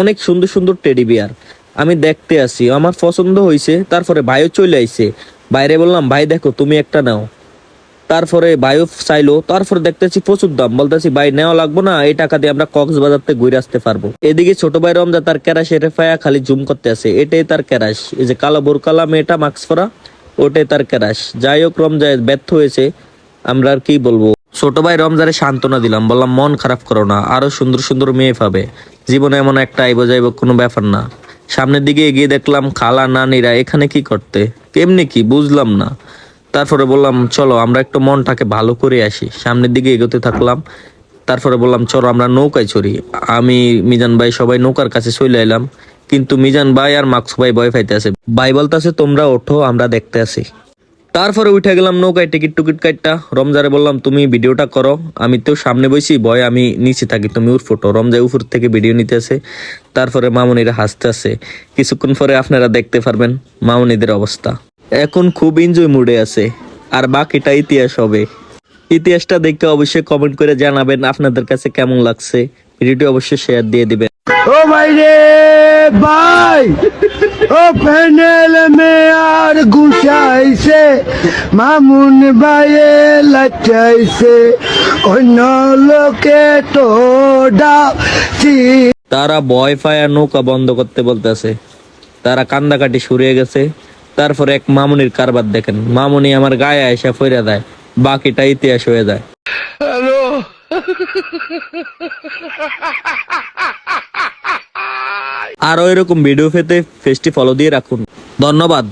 অনেক সুন্দর সুন্দর টেডি বিয়ার আমি দেখতে আসি, আমার পছন্দ হয়েছে। তারপরে ভাইও চলে আইছে, বাইরে বললাম ভাই দেখো তুমি একটা নাও। তারপরে ভাইও চাইলো, তারপরে দেখতেছি প্রচুর দাম, বলতেছি ভাই নেওয়া লাগবো না, এই টাকা দিয়ে আমরা কক্সবাজার থেকে ঘুরে আসতে পারবো। এদিকে ছোট ভাই রমজা তার ক্যারাশ এর ফায়া খালি জুম করতে আছে, এটাই তার ক্যারাশ। এই যে কালো বোরকালা মেয়েটা মাস্ক পরা, ওটাই তার ক্যারাশ। যাই হোক রমজা ব্যর্থ হয়েছে, আমরা আর কি বলবো। ছোট ভাই রমজারে সান্ত্বনা দিলাম, বললাম মন খারাপ করো না, আরো সুন্দর সুন্দর মেয়ে পাবে, জীবনে এমন একটা আইব যাইব কোনো ব্যাপার না। সামনের দিকে এগিয়ে দেখলাম খালা নানিরা এখানে কি করতে, কেমনি কি বুঝলাম না। তারপরে বললাম চলো আমরা একটু মনটাকে ভালো করে আসি, সামনের দিকে এগোতে থাকলাম। তারপরে বললাম চলো আমরা নৌকায় চড়ি। আমি মিজান ভাই সবাই নৌকার কাছে চলে এলাম, কিন্তু মিজান ভাই আর মাকসু ভাই ভয় পাইতে আছে। ভাই বলতেছে তোমরা ওঠো আমরা দেখতে আসি। তারপরে উঠে গেলাম নৌকায়, টিকিট টুকিট কাটটা। রমজারে বললাম তুমি ভিডিওটা করো, আমি তো সামনে বসি ভয়, আমি নিচে থাকি, তুমি উর ফটো। রমজা উপর থেকে ভিডিও নিতে আছে। তারপরে মামুনিরা হাসতে আছে, কিছুক্ষণ পরে আপনারা দেখতে পারবেন মামুনিদের অবস্থা। এখন খুব এনজয় মুডে আছে, আর বাকিটা ইতিহাস হবে। ইতিহাসটা দেখতে অবশ্যই কমেন্ট করে জানাবেন আপনাদের কাছে কেমন লাগছে। ভিডিওটি অবশ্যই শেয়ার দিয়ে দিবেন। ও ভাই রে ভাই, ও প্যানেল মে আর গুছাইছে, মামুন ভাইয়ে লাচাইছে, অন্য লোকে তো ডাকছি। তারা ভয় পায় আর নৌকা বন্ধ করতে বলতেছে, তারা কান্দাকাটি শুরিয়ে গেছে। তারপরে এক মামুনির কারবার দেখেন, মামুনি আমার গায়ে এসে ফইরা দেয়, বাকিটা ইতিহাস হয়ে যায়। আরো এরকম ভিডিও পেতে পেজটি ফলো দিয়ে রাখুন। ধন্যবাদ।